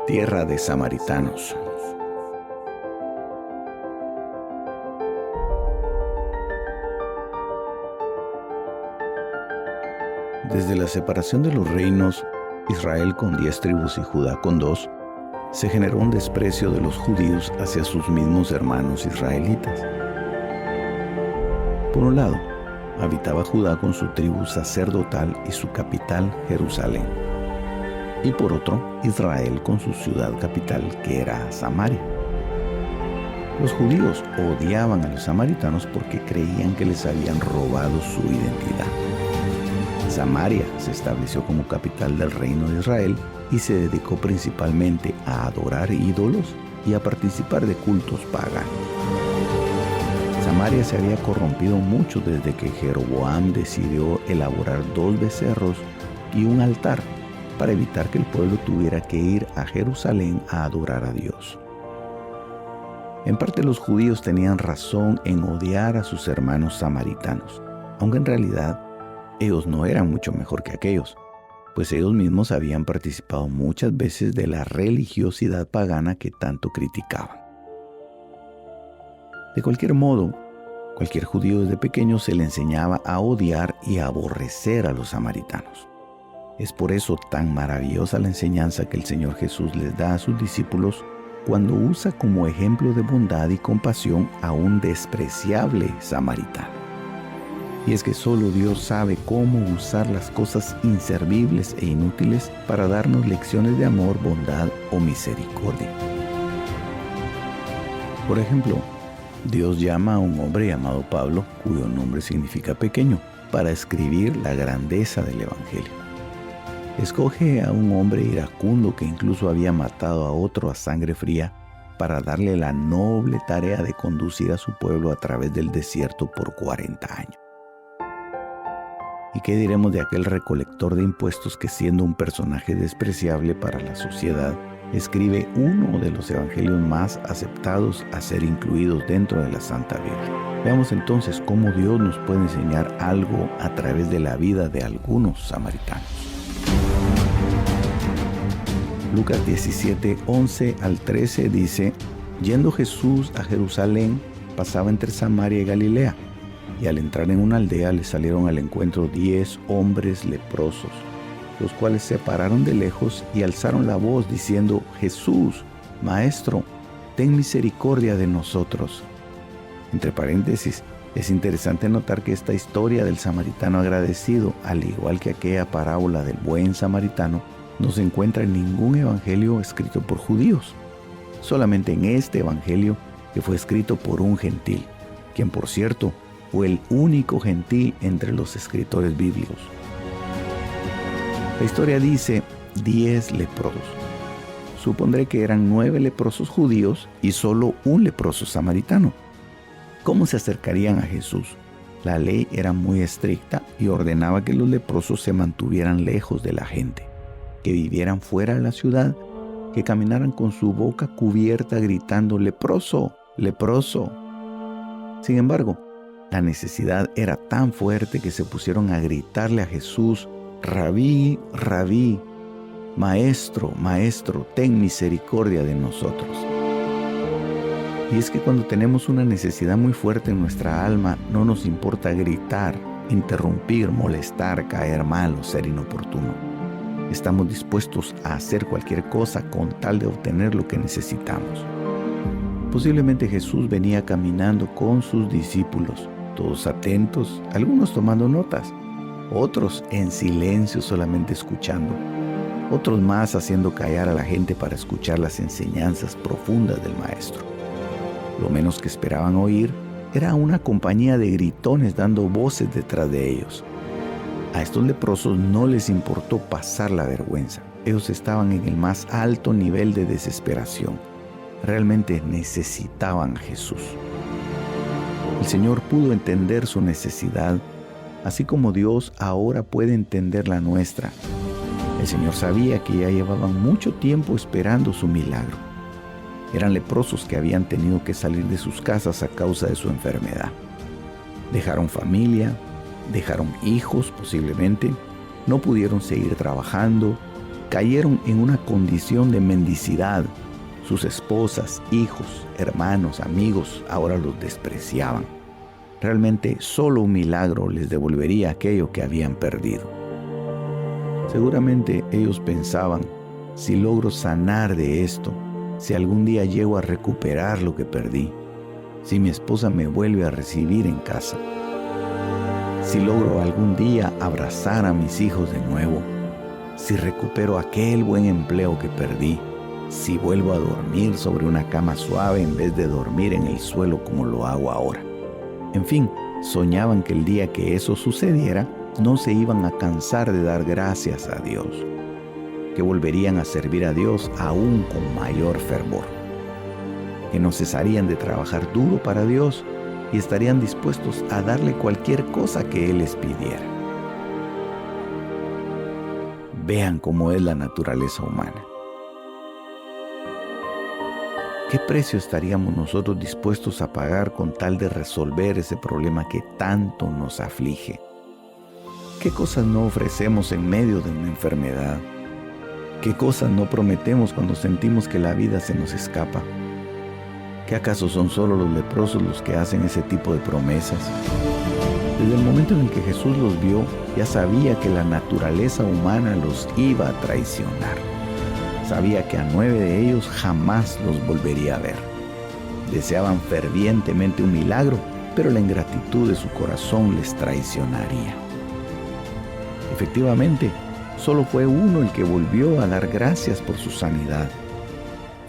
Tierra de samaritanos. Desde la separación de los reinos, Israel con 10 tribus y Judá con 2, se generó un desprecio de los judíos hacia sus mismos hermanos israelitas. Por un lado, habitaba Judá con su tribu sacerdotal y su capital, Jerusalén. Y por otro, Israel con su ciudad capital, que era Samaria. Los judíos odiaban a los samaritanos porque creían que les habían robado su identidad. Samaria se estableció como capital del reino de Israel y se dedicó principalmente a adorar ídolos y a participar de cultos paganos. Samaria se había corrompido mucho desde que Jeroboam decidió elaborar 2 becerros y un altar para evitar que el pueblo tuviera que ir a Jerusalén a adorar a Dios. En parte los judíos tenían razón en odiar a sus hermanos samaritanos, aunque en realidad ellos no eran mucho mejor que aquellos, pues ellos mismos habían participado muchas veces de la religiosidad pagana que tanto criticaban. De cualquier modo, cualquier judío desde pequeño se le enseñaba a odiar y a aborrecer a los samaritanos. Es por eso tan maravillosa la enseñanza que el Señor Jesús les da a sus discípulos cuando usa como ejemplo de bondad y compasión a un despreciable samaritano. Y es que solo Dios sabe cómo usar las cosas inservibles e inútiles para darnos lecciones de amor, bondad o misericordia. Por ejemplo, Dios llama a un hombre llamado Pablo, cuyo nombre significa pequeño, para escribir la grandeza del Evangelio. Escoge a un hombre iracundo que incluso había matado a otro a sangre fría para darle la noble tarea de conducir a su pueblo a través del desierto por 40 años. ¿Y qué diremos de aquel recolector de impuestos que, siendo un personaje despreciable para la sociedad, escribe uno de los evangelios más aceptados a ser incluidos dentro de la Santa Biblia? Veamos entonces cómo Dios nos puede enseñar algo a través de la vida de algunos samaritanos. Lucas 17, 11 al 13 dice: Yendo Jesús a Jerusalén, pasaba entre Samaria y Galilea, y al entrar en una aldea le salieron al encuentro 10 hombres leprosos, los cuales se pararon de lejos y alzaron la voz diciendo: Jesús, Maestro, ten misericordia de nosotros. Entre paréntesis, es interesante notar que esta historia del samaritano agradecido, al igual que aquella parábola del buen samaritano, no se encuentra en ningún evangelio escrito por judíos, solamente en este evangelio que fue escrito por un gentil, quien por cierto fue el único gentil entre los escritores bíblicos. La historia dice 10 leprosos. Supondré que eran 9 leprosos judíos y solo un leproso samaritano. ¿Cómo se acercarían a Jesús? La ley era muy estricta y ordenaba que los leprosos se mantuvieran lejos de la gente, que vivieran fuera de la ciudad, que caminaran con su boca cubierta gritando: leproso, leproso. Sin embargo, la necesidad era tan fuerte que se pusieron a gritarle a Jesús: Rabí, Rabí, Maestro, Maestro, ten misericordia de nosotros. Y es que cuando tenemos una necesidad muy fuerte en nuestra alma, no nos importa gritar, interrumpir, molestar, caer mal o ser inoportuno. Estamos dispuestos a hacer cualquier cosa con tal de obtener lo que necesitamos. Posiblemente Jesús venía caminando con sus discípulos, todos atentos, algunos tomando notas, otros en silencio solamente escuchando, otros más haciendo callar a la gente para escuchar las enseñanzas profundas del Maestro. Lo menos que esperaban oír era una compañía de gritones dando voces detrás de ellos. A estos leprosos no les importó pasar la vergüenza. Ellos estaban en el más alto nivel de desesperación. Realmente necesitaban a Jesús. El Señor pudo entender su necesidad, así como Dios ahora puede entender la nuestra. El Señor sabía que ya llevaban mucho tiempo esperando su milagro. Eran leprosos que habían tenido que salir de sus casas a causa de su enfermedad. Dejaron familia, dejaron hijos posiblemente, no pudieron seguir trabajando, cayeron en una condición de mendicidad. Sus esposas, hijos, hermanos, amigos ahora los despreciaban. Realmente solo un milagro les devolvería aquello que habían perdido. Seguramente ellos pensaban, si logro sanar de esto, si algún día llego a recuperar lo que perdí, si mi esposa me vuelve a recibir en casa, si logro algún día abrazar a mis hijos de nuevo, si recupero aquel buen empleo que perdí, si vuelvo a dormir sobre una cama suave en vez de dormir en el suelo como lo hago ahora. En fin, soñaban que el día que eso sucediera, no se iban a cansar de dar gracias a Dios, que volverían a servir a Dios aún con mayor fervor, que no cesarían de trabajar duro para Dios y estarían dispuestos a darle cualquier cosa que Él les pidiera. Vean cómo es la naturaleza humana. ¿Qué precio estaríamos nosotros dispuestos a pagar con tal de resolver ese problema que tanto nos aflige? ¿Qué cosas no ofrecemos en medio de una enfermedad? ¿Qué cosas no prometemos cuando sentimos que la vida se nos escapa? ¿Qué acaso son solo los leprosos los que hacen ese tipo de promesas? Desde el momento en el que Jesús los vio, ya sabía que la naturaleza humana los iba a traicionar. Sabía que a 9 de ellos jamás los volvería a ver. Deseaban fervientemente un milagro, pero la ingratitud de su corazón les traicionaría. Efectivamente, solo fue uno el que volvió a dar gracias por su sanidad.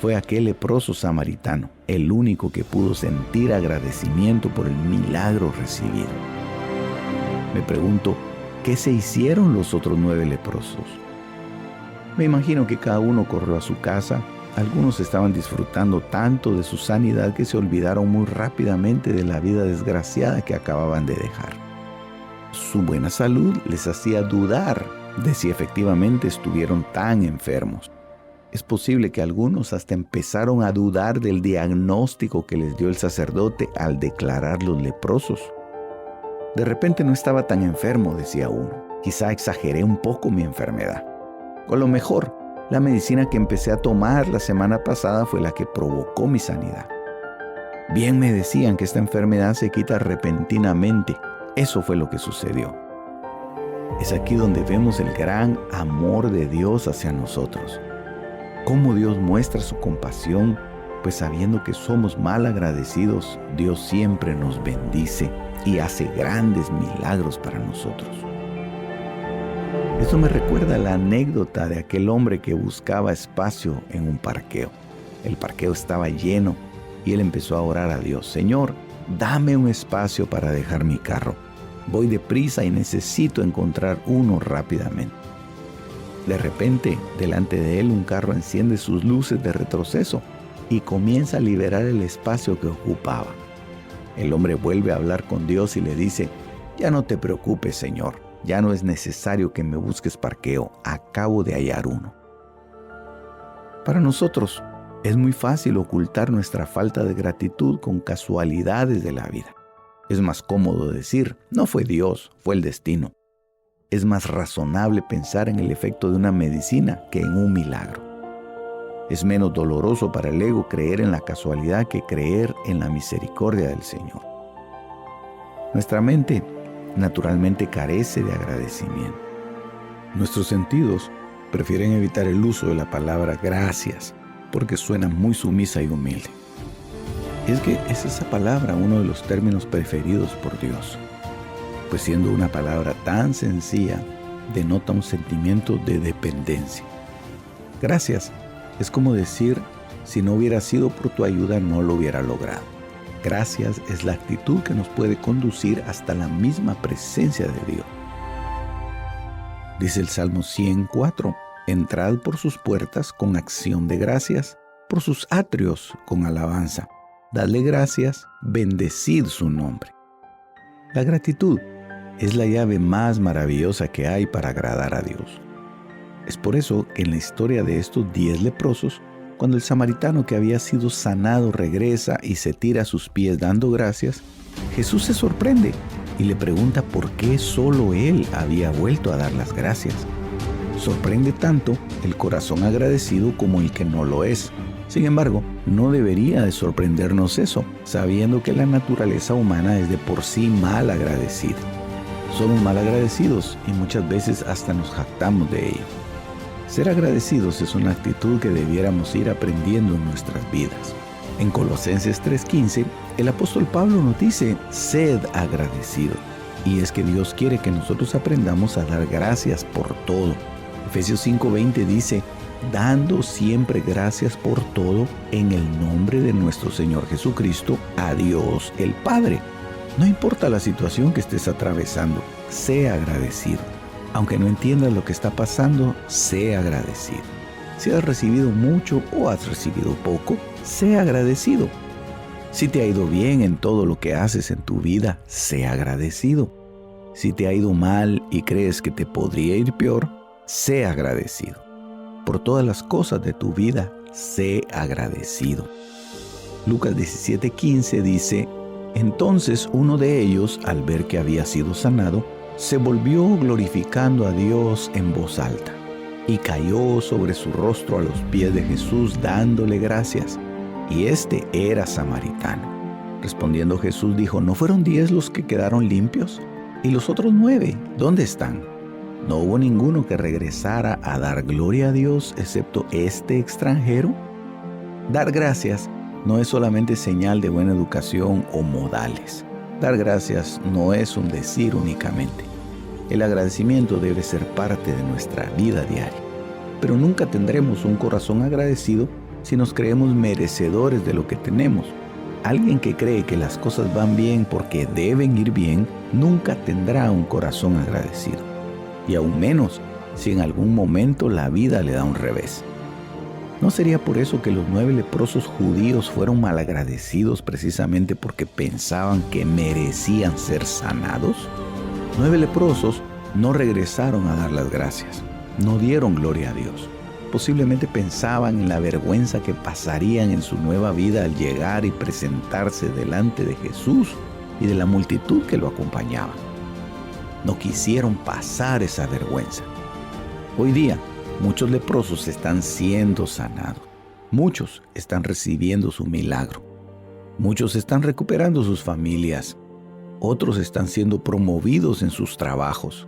Fue aquel leproso samaritano, el único que pudo sentir agradecimiento por el milagro recibido. Me pregunto, ¿qué se hicieron los otros 9 leprosos? Me imagino que cada uno corrió a su casa. Algunos estaban disfrutando tanto de su sanidad que se olvidaron muy rápidamente de la vida desgraciada que acababan de dejar. Su buena salud les hacía dudar de si efectivamente estuvieron tan enfermos. Es posible que algunos hasta empezaron a dudar del diagnóstico que les dio el sacerdote al declararlos leprosos. De repente no estaba tan enfermo, decía uno. Quizá exageré un poco mi enfermedad. O a lo mejor, la medicina que empecé a tomar la semana pasada fue la que provocó mi sanidad. Bien me decían que esta enfermedad se quita repentinamente. Eso fue lo que sucedió. Es aquí donde vemos el gran amor de Dios hacia nosotros. Cómo Dios muestra su compasión, pues sabiendo que somos mal agradecidos, Dios siempre nos bendice y hace grandes milagros para nosotros. Esto me recuerda la anécdota de aquel hombre que buscaba espacio en un parqueo. El parqueo estaba lleno y él empezó a orar a Dios. Señor, dame un espacio para dejar mi carro. Voy deprisa y necesito encontrar uno rápidamente. De repente, delante de él un carro enciende sus luces de retroceso y comienza a liberar el espacio que ocupaba. El hombre vuelve a hablar con Dios y le dice, ya no te preocupes, Señor, ya no es necesario que me busques parqueo, acabo de hallar uno. Para nosotros es muy fácil ocultar nuestra falta de gratitud con casualidades de la vida. Es más cómodo decir, no fue Dios, fue el destino. Es más razonable pensar en el efecto de una medicina que en un milagro. Es menos doloroso para el ego creer en la casualidad que creer en la misericordia del Señor. Nuestra mente naturalmente carece de agradecimiento. Nuestros sentidos prefieren evitar el uso de la palabra gracias porque suena muy sumisa y humilde. Es que es esa palabra uno de los términos preferidos por Dios, pues siendo una palabra tan sencilla, denota un sentimiento de dependencia. Gracias es como decir, si no hubiera sido por tu ayuda no lo hubiera logrado. Gracias es la actitud que nos puede conducir hasta la misma presencia de Dios. Dice el Salmo 104, entrad por sus puertas con acción de gracias, por sus atrios con alabanza. Dadle gracias, bendecid su nombre. La gratitud es la llave más maravillosa que hay para agradar a Dios. Es por eso que en la historia de estos 10 leprosos, cuando el samaritano que había sido sanado regresa y se tira a sus pies dando gracias, Jesús se sorprende y le pregunta por qué solo él había vuelto a dar las gracias. Sorprende tanto el corazón agradecido como el que no lo es. Sin embargo, no debería de sorprendernos eso, sabiendo que la naturaleza humana es de por sí mal agradecida. Somos mal agradecidos y muchas veces hasta nos jactamos de ello. Ser agradecidos es una actitud que debiéramos ir aprendiendo en nuestras vidas. En Colosenses 3:15, el apóstol Pablo nos dice, sed agradecido. Y es que Dios quiere que nosotros aprendamos a dar gracias por todo. Efesios 5:20 dice, dando siempre gracias por todo en el nombre de nuestro Señor Jesucristo, a Dios el Padre. No importa la situación que estés atravesando, sé agradecido. Aunque no entiendas lo que está pasando, sé agradecido. Si has recibido mucho o has recibido poco, sé agradecido. Si te ha ido bien en todo lo que haces en tu vida, sé agradecido. Si te ha ido mal y crees que te podría ir peor, sé agradecido. Por todas las cosas de tu vida, sé agradecido. Lucas 17:15 dice, entonces uno de ellos, al ver que había sido sanado, se volvió glorificando a Dios en voz alta, y cayó sobre su rostro a los pies de Jesús dándole gracias. Y este era samaritano. Respondiendo Jesús dijo, ¿no fueron 10 los que quedaron limpios? ¿Y los otros 9, dónde están? ¿No hubo ninguno que regresara a dar gloria a Dios excepto este extranjero? Dar gracias no es solamente señal de buena educación o modales. Dar gracias no es un decir únicamente. El agradecimiento debe ser parte de nuestra vida diaria. Pero nunca tendremos un corazón agradecido si nos creemos merecedores de lo que tenemos. Alguien que cree que las cosas van bien porque deben ir bien, nunca tendrá un corazón agradecido. Y aún menos si en algún momento la vida le da un revés. ¿No sería por eso que los 9 leprosos judíos fueron malagradecidos precisamente porque pensaban que merecían ser sanados? 9 leprosos no regresaron a dar las gracias, no dieron gloria a Dios. Posiblemente pensaban en la vergüenza que pasarían en su nueva vida al llegar y presentarse delante de Jesús y de la multitud que lo acompañaba. No quisieron pasar esa vergüenza. Hoy día, muchos leprosos están siendo sanados. Muchos están recibiendo su milagro. Muchos están recuperando sus familias. Otros están siendo promovidos en sus trabajos.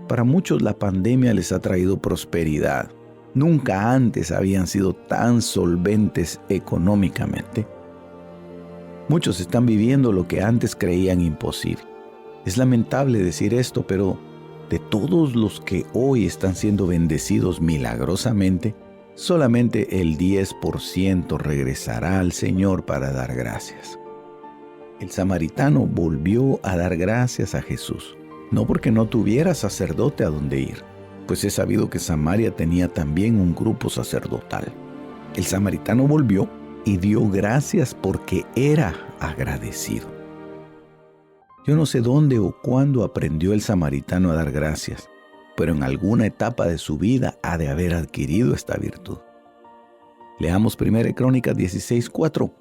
Para muchos la pandemia les ha traído prosperidad. Nunca antes habían sido tan solventes económicamente. Muchos están viviendo lo que antes creían imposible. Es lamentable decir esto, pero de todos los que hoy están siendo bendecidos milagrosamente, solamente el 10% regresará al Señor para dar gracias. El samaritano volvió a dar gracias a Jesús, no porque no tuviera sacerdote a donde ir, pues es sabido que Samaria tenía también un grupo sacerdotal. El samaritano volvió y dio gracias porque era agradecido. Yo no sé dónde o cuándo aprendió el samaritano a dar gracias, pero en alguna etapa de su vida ha de haber adquirido esta virtud. Leamos 1 Crónicas 16:4.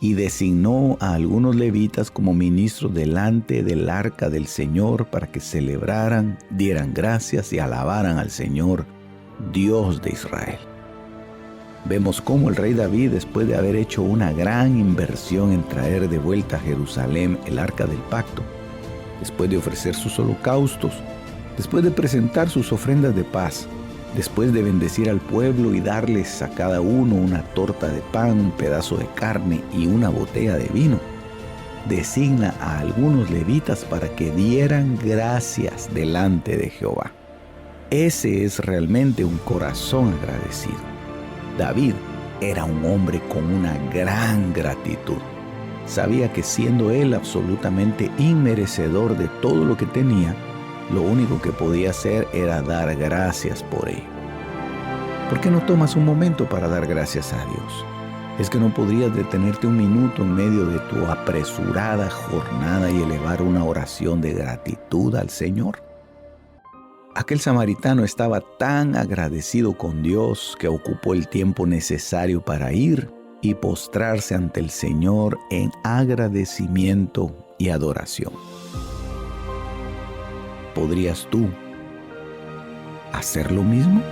Y designó a algunos levitas como ministros delante del arca del Señor para que celebraran, dieran gracias y alabaran al Señor, Dios de Israel. Vemos cómo el rey David, después de haber hecho una gran inversión en traer de vuelta a Jerusalén el arca del pacto, después de ofrecer sus holocaustos, después de presentar sus ofrendas de paz, después de bendecir al pueblo y darles a cada uno una torta de pan, un pedazo de carne y una botella de vino, designa a algunos levitas para que dieran gracias delante de Jehová. Ese es realmente un corazón agradecido. David era un hombre con una gran gratitud. Sabía que siendo él absolutamente inmerecedor de todo lo que tenía, lo único que podía hacer era dar gracias por ello. ¿Por qué no tomas un momento para dar gracias a Dios? ¿Es que no podrías detenerte un minuto en medio de tu apresurada jornada y elevar una oración de gratitud al Señor? Aquel samaritano estaba tan agradecido con Dios que ocupó el tiempo necesario para ir y postrarse ante el Señor en agradecimiento y adoración. ¿Podrías tú hacer lo mismo?